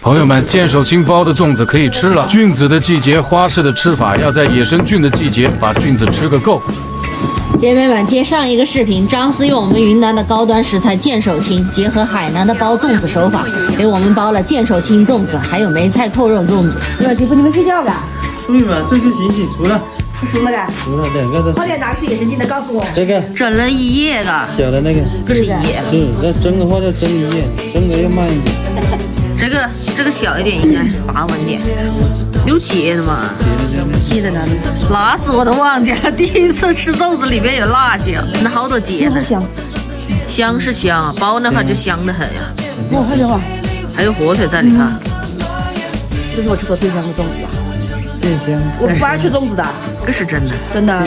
朋友们，剑手青包的粽子可以吃了。菌子的季节，花式的吃法要在野生菌的季节把菌子吃个够。姐妹们，接上一个视频，张思用我们云南的高端食材剑手青，结合海南的包粽子手法，给我们包了剑手青粽子，还有梅菜扣肉粽子。姐夫，你们睡觉了？兄弟们，睡睡醒醒，熟了。熟了的。熟了，两个的。好点哪个是野生菌的？告诉我。这个整了一夜的，小的那个，这是一夜了。是要蒸的话要蒸一夜，蒸的要慢一点。这个小一点，应该是拔稳点。有结的吗？结的哪里？辣子我都忘记了，第一次吃粽子里面有辣椒，那好多结呢。香。香是香，包那话就香得很呀。我看这话。还有火腿在里看。这是我吃过最香的粽子了。剑香。我不爱吃粽子的。这是真的。真的。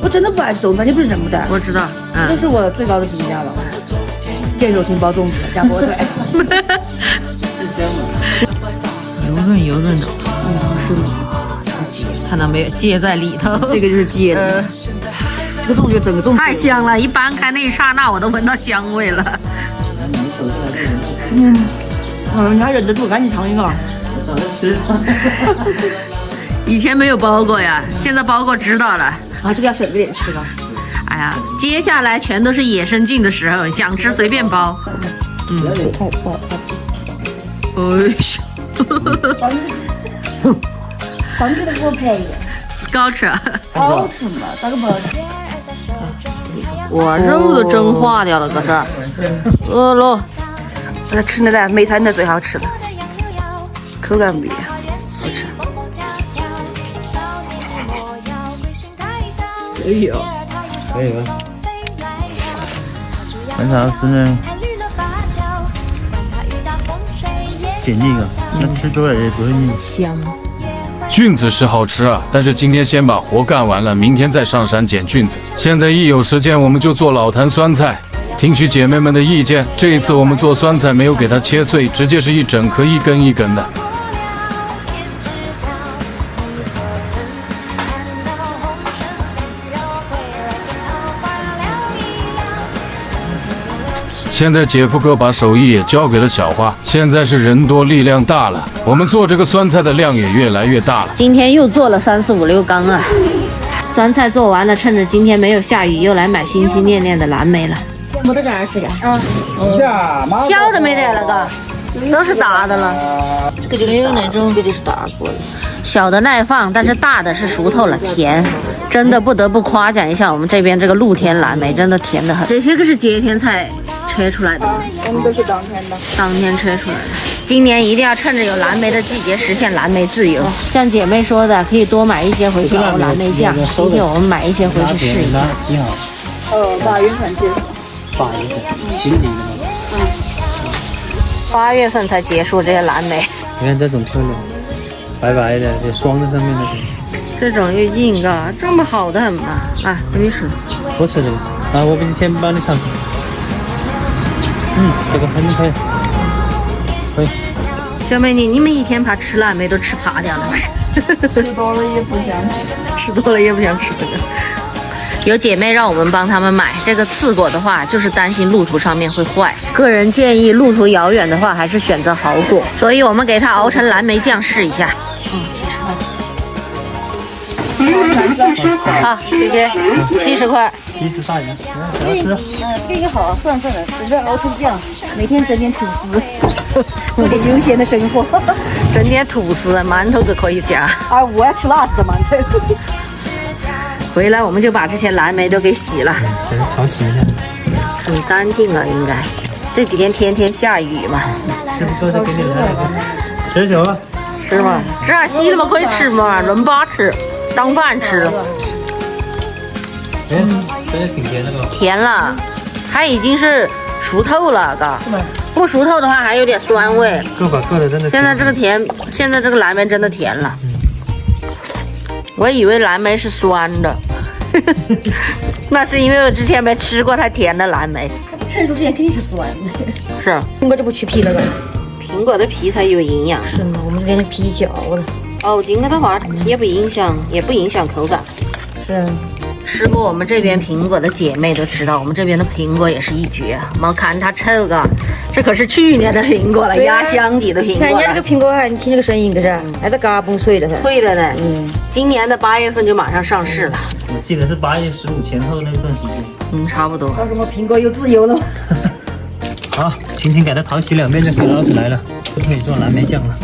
我真的不爱吃粽子，你不是什么的。我知道，这是我最高的评价了。剑手青包粽子加火腿。油润的，是的，结，看到没有？结在里头，这个就是结的。这个粽子整个粽子太香了，一掰开那一刹那，我都闻到香味了。你还忍得住，赶紧尝一个。早上吃。以前没有包过呀，现在包过知道了。啊，这个要省着点吃吧。哎呀，接下来全都是野生菌的时候，想吃随便包。太不好哎呀。房子都给我赔了，高吃，好吃嘛，咋个不好吃？哇，肉都蒸化掉了，搁这儿。饿了，那吃那个梅菜那最好吃的，口感不一样，好吃。可以哦，可以吧？很好吃呢。点一个，那吃多了也不会腻。香。菌子是好吃啊，但是今天先把活干完了，明天再上山捡菌子。现在一有时间我们就做老坛酸菜，听取姐妹们的意见。这一次我们做酸菜没有给它切碎，直接是一整颗一根一根的。现在姐夫哥把手艺也交给了小花，现在是人多力量大了，我们做这个酸菜的量也越来越大了。今天又做了3、4、5、6缸啊！酸菜做完了，趁着今天没有下雨，又来买心心念念的蓝莓了。没得这样吃的。小的没得了个，都是大的了。这个就是没有那种，这个就是大过的。小的耐放，但是大的是熟透了，甜。真的不得不夸奖一下我们这边这个露天蓝莓，真的甜得很。这些可是节天才切出来的吗？我们都是当天的，当天切出来的。今年一定要趁着有蓝莓的季节实现蓝莓自由。像姐妹说的，可以多买一些回去熬蓝莓酱。今天我们买一些回去试一下。几号8月份结束。8月份，今年的。8月份才结束这些蓝莓。你看这种漂亮，白白的，就霜在上面那种。这种又硬啊，这么好的很嘛？啊，给你吃。我吃这个，啊，我先帮你尝。这个很可以。可以。小美女，你们一天把吃蓝莓都吃趴掉了，不是？吃多了也不想吃。吃多了也不想吃这个。有姐妹让我们帮他们买这个刺果的话，就是担心路途上面会坏。个人建议，路途遥远的话，还是选择好果。所以我们给它熬成蓝莓酱试一下。好，谢谢，70块。70大洋，这个好，算了，整个熬成酱，每天整点吐司，过点悠闲的生活。整点吐司，馒头都可以夹。啊，我要吃辣子的馒头。回来我们就把这些蓝莓都给洗了，给它淘洗一下，很干净了，应该。这几天天天下雨嘛。吃不够再给你来一个，吃酒啊？吃嘛，这样洗了嘛可以吃嘛，轮把吃，当饭吃。真的挺甜的吧？甜了，它已经是熟透了，嘎。不熟透的话还有点酸味。够吧，够的，真的。现在这个甜，现在这个蓝莓真的甜了。我以为蓝莓是酸的，那是因为我之前没吃过太甜的蓝莓。成熟之前肯定是酸的。是，苹果就不去皮了吧？苹果的皮才有营养。是吗？我们这边皮嚼了。哦，这个的话也不影响口感。是。吃过我们这边苹果的姐妹都知道，我们这边的苹果也是一绝。没看它臭个，这可是去年的苹果了，对啊压箱底的苹果了看人家这个。苹果哈，你听这个声音可是，还在嘎嘣脆的噻。脆的呢，今年的8月份就马上上市了，我记得是8月15前后那段时间。差不多。到时候苹果有自由了。好，今天给它淘洗两遍就可以捞出来了，就可以做蓝莓酱了。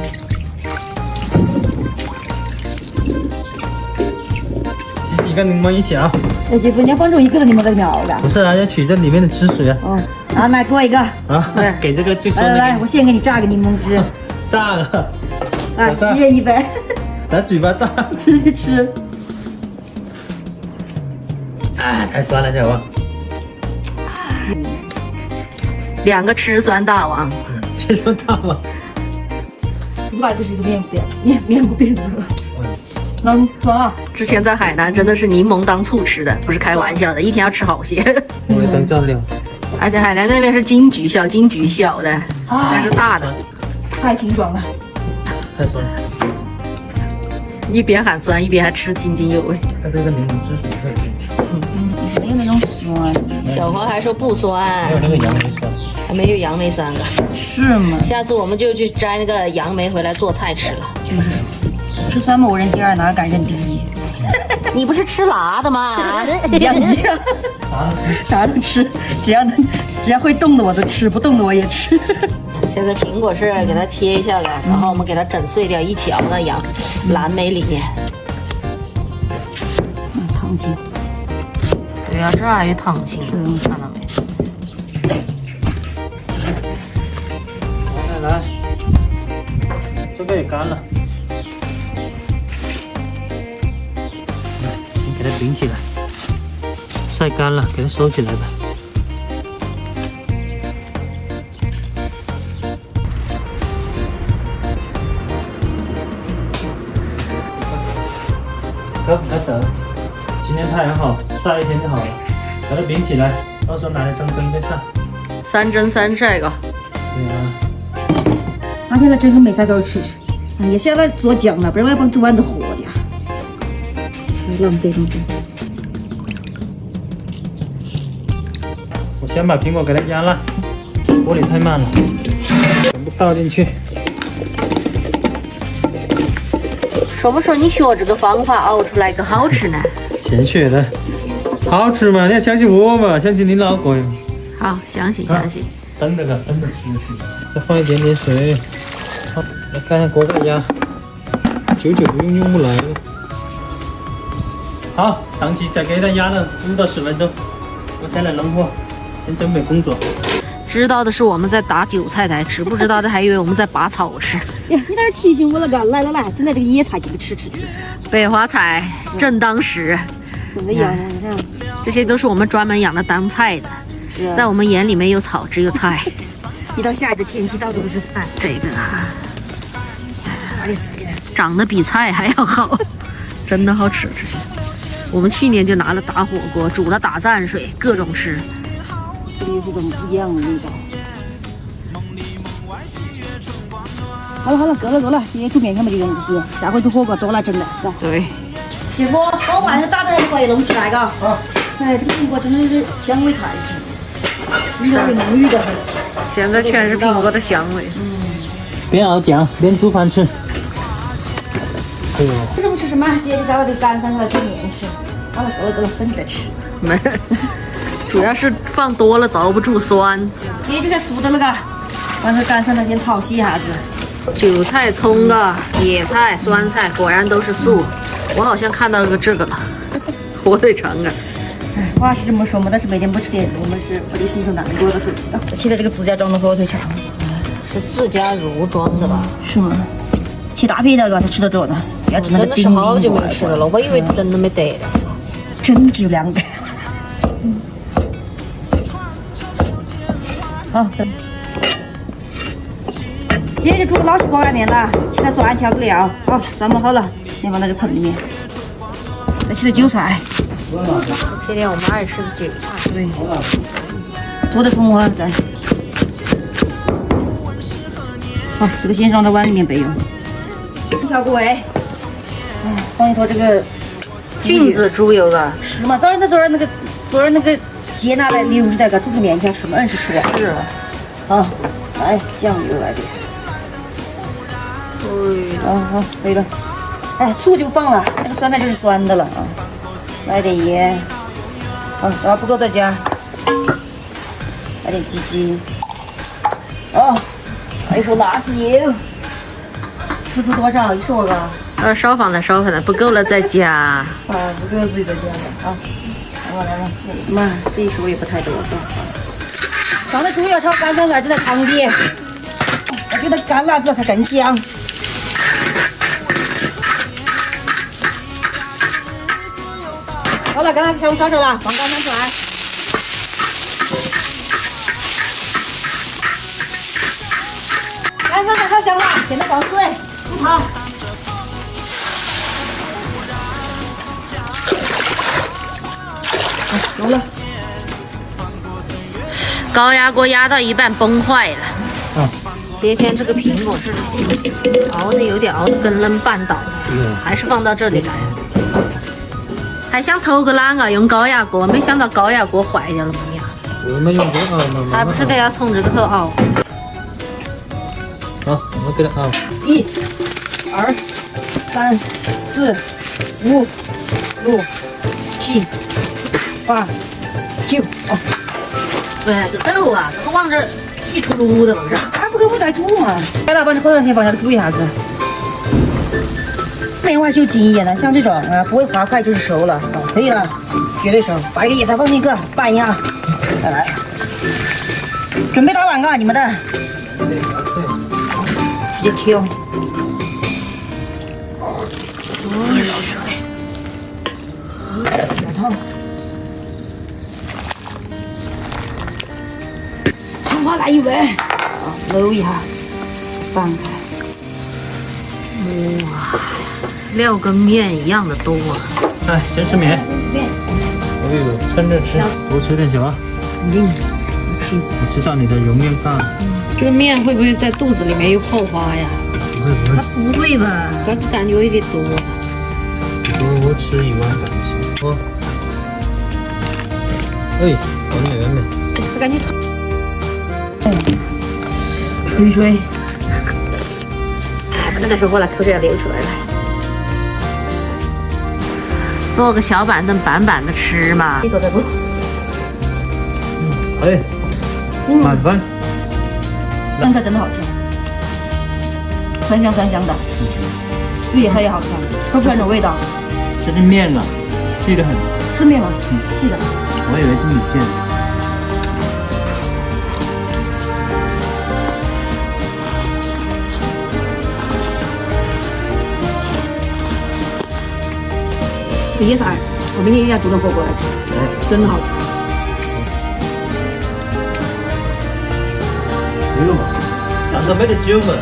洗几个柠檬一起啊？那姐夫，你要放这一个柠檬在里面熬的。不是啊，要取这里面的汁水啊。哦，啊，来给我一个。啊，给这个最酸来来来，的我先给你榨个柠檬汁。炸了，来，我榨一人一杯，拿嘴巴炸。直接吃。啊，太酸了，小王。 2个吃酸大王，吃酸大王。主打就是一个面不变色。爽啊！之前在海南真的是柠檬当醋吃的，不是开玩笑的，一天要吃好些。我也当酱料。而且海南那边是金桔小，金桔小的，但是大的，太清爽了。太酸了，一边喊酸一边还吃津津有味。它这个柠檬汁水特别，没有那种酸。小黄还说不酸没，有那个杨梅酸。还没有杨梅酸了。是吗？下次我们就去摘那个杨梅回来做菜吃了。就是吃酸我认第二，哪敢认第一？你不是吃辣的吗？一样，啥都吃，只要会动的我都吃，不动的我也吃。现在苹果是给它切下来，然后我们给它整碎掉，一起熬到蓝莓里面。烫心。对呀，这还有烫心，看到没？来，这个也干了，你给它顶起来，晒干了，给它收起来吧。走，来走。今天太阳好，晒一天就好了，把它顶起来，到时候拿来蒸蒸再晒。3蒸3晒个。对啊。拿起来蒸个梅菜给我吃吃，也是要来做酱了，不然我要帮煮完都活的呀。浪费浪费。我先把苹果给它压烂，锅里太慢了，全部倒进去。说不说你学这个方法熬出来更好吃呢？现学的，好吃嘛？你要相信我嘛，相信你老公。好，相信相信。蒸着个，蒸着吃。再放一点点水。好，来看看锅盖压，久久不用不来了。好，上去再给它压了5到10分钟，我先来弄货，先准备工作。知道的是我们在打韭菜才吃，不知道的还以为我们在拔草吃。呀，你在这提醒我了个，来，正在这个野菜这个吃。百花菜正当时，怎么样？你看，这些都是我们专门养的当菜的，在我们眼里没有草，只有菜。一到下雨的天气，到处都是菜。这个啊，长得比菜还要好，真的好吃。我们去年就拿了打火锅，煮了打蘸水，各种吃。这里有这种不一样的味道。好了，够了，今天煮面条嘛就用这些，下回煮火锅多了整的，是吧？对。姐夫，把我晚上打点可以弄起来嘎。好。哎，这个苹果真的是香味太足，味道很浓郁的很。现在全是苹果的香味。边熬酱边煮饭吃。哎呦，吃什么吃什么，姐就找到这个干山来煮面吃。好了，够了，省着吃。没，主要是放多了遭不住酸。姐就在熟的了嘎，把这干山来先淘洗一下子。韭菜、葱啊，野菜、酸菜，果然都是素。我好像看到这个了，火腿肠啊。哎，话是这么说嘛，但是每天不吃点，我们是不得心头难过的，是知道。现在这个自家装的火腿肠，是自家乳装的吧？是吗？起大皮那个才吃得着的，要吃那个真的是丁好久没吃了，我以为真的没得了。真的只有2个。好，今天就煮个老式锅盖面了，起来蒜调个料，好，蒜末好了，先放到这盆里面。再起点韭菜，切点我们爱吃的韭菜。对，多的葱花再。好，这个先装到碗里面备用。调个味，放一坨这个菌子猪油啊。是嘛？昨儿那个接拿来留着那个煮成面条吃嘛，是说。是。好，来酱油来点。好，可以了。哎，醋就不放了，这个酸菜就是酸的了啊。来点盐，好，然后不够再加。来点鸡精。哦，来一勺辣子油。付出多少？你说个。少放点，不够了再加。啊，不够自己再加的啊。来吧，妈，这一勺也不太多，放的猪要炒干干，还是在汤底，我觉得干辣子才更香。好了，干辣子全部炒熟了，放干汤出来。来，放上炒香了，现在放水，煮汤。够了。高压锅压到一半崩坏了。今天这个苹果是熬得跟人绊倒的，还是放到这里来。还想偷个懒啊，用高压锅，没想到高压锅坏掉了嘛呀！我们用这个熬嘛，还不是得要从这个头熬。好，我们给它熬。1、2、3、4、5、6、7、8、9。哦，对，这豆啊，这个往这细出炉的往这。还不给我再煮嘛？来了，把这火上先放下来煮一下子。面我还是有经验的，像这种啊，不会滑块就是熟了啊，可以了，绝对熟。把一个野菜放进去拌一下，来，准备打碗啊，你们的，直接挑。水，小汤，葱花来一碗，啊，揉一下，翻开。哇，料跟面一样的多啊！来，先吃面。哎呦，趁着吃，多吃点行吧？我知道你的容面大。这个面会不会在肚子里面又泡花呀？不会吧？这个感觉有点多。我吃1碗感觉。哎，好美美。这感觉。吹吹。哎，不能再说话了，口水要流出来了。做个小板凳，板板的吃嘛。一口再不。哎，满分。酸菜真的好吃，酸香的，对野菜也好吃，说不出来那种味道。这个面啊，细得很。是面吗？细的。我以为是米线。这个野菜，我明天一定要煮成火锅来吃，真的好吃。不用了，让他没得酒嘛。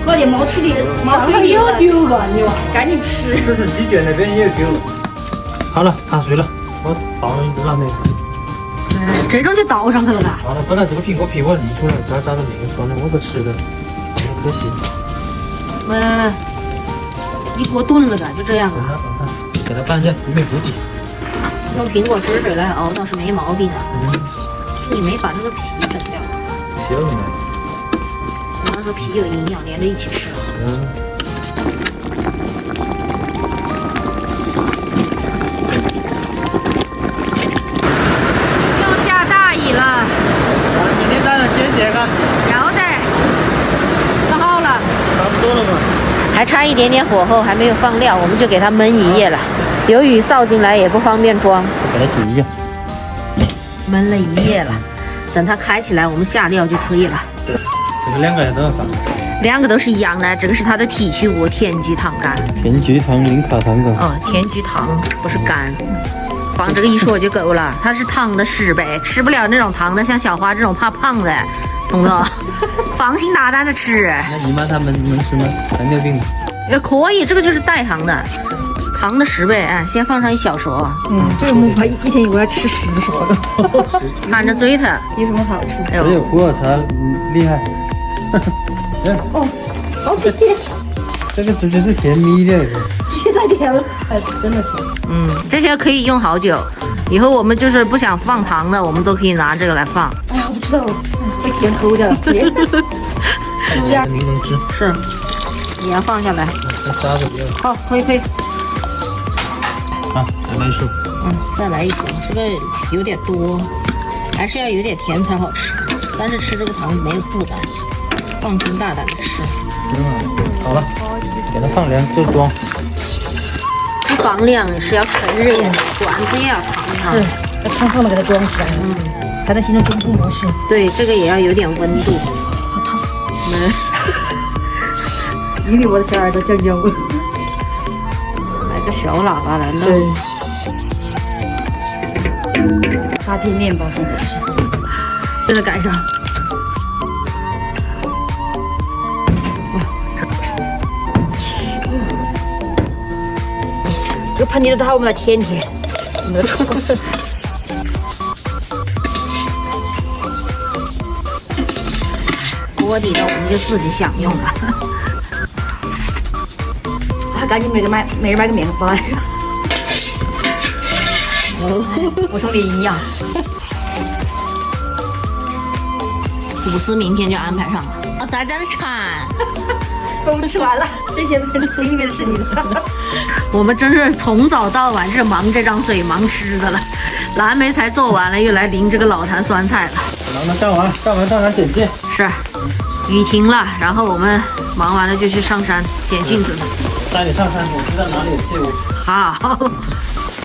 喝点毛吃的，毛吹有酒吧你哇，赶紧吃。这是鸡卷那边也有酒。好了，看水了，我倒了一碗面。这种就倒上去了吧？好了，本来这个苹果皮我沥出来，渣渣的那个酸的，我不吃的，可惜。一锅炖了吧，就这样了。给它拌一下，没糊底。用苹果汁水来熬倒是没毛病啊。你没把这个皮整掉。皮了没？那个皮有营养，连着一起吃。又下大雨了。今天早上几点个？要得。做好了。差不多了吧？还差一点点火候，还没有放料，我们就给它焖一夜了。有雨扫进来也不方便装，给它煮一下。焖了一夜了，等它开起来，我们下料就可以了。这个2个都要放。2个都是一样的，这个是它的提取物，田菊糖苷。田菊糖零卡糖苷。哦，田菊糖不是苷，放这个一说就够了。它是糖的10倍，吃不了那种糖的，像小花这种怕胖的，懂不懂？放心大胆的吃。那姨妈他们能吃吗？糖尿病？也可以，这个就是代糖的，糖的10倍。哎，先放上1小勺。这个木瓜一天我要吃10勺的，含着嘴它。有什么好吃？哎只有普洱茶厉害。哦，好甜，这个直接是甜蜜的。现在甜了，哎，真的甜。这些可以用好久。以后我们就是不想放糖的，我们都可以拿这个来放。哎呀，我不知道，被甜齁的了。柠檬汁是，也要放下来。再加着不要。好，可以。啊，再来一束。再来一勺，这个有点多，还是要有点甜才好吃。但是吃这个糖没有负担，放心大胆的吃。好了，给它放凉就装。不放凉是要趁热，罐子也要烫一烫。是，要烫烫的给它装起来，才能形成中空模式。对，这个也要有点温度。好烫。引领我的小耳朵降降温。来个小喇叭来弄。8片面包现在是，真的赶上。这个盆底的它我们来舔舔，我们的厨子。锅底的我们就自己享用了。还赶紧每人买个面包来，补充点营养。吐司明天就安排上了。哦，咱这馋。我们吃完了，这些都是里面的是你的。我们真是从早到晚是忙这张嘴忙吃的了。蓝莓才做完了，又来淋这个老坛酸菜了。让它干完上山剪片。是，雨停了，然后我们忙完了就去上山捡菌子了。带你上山，我知道哪里有借物。好。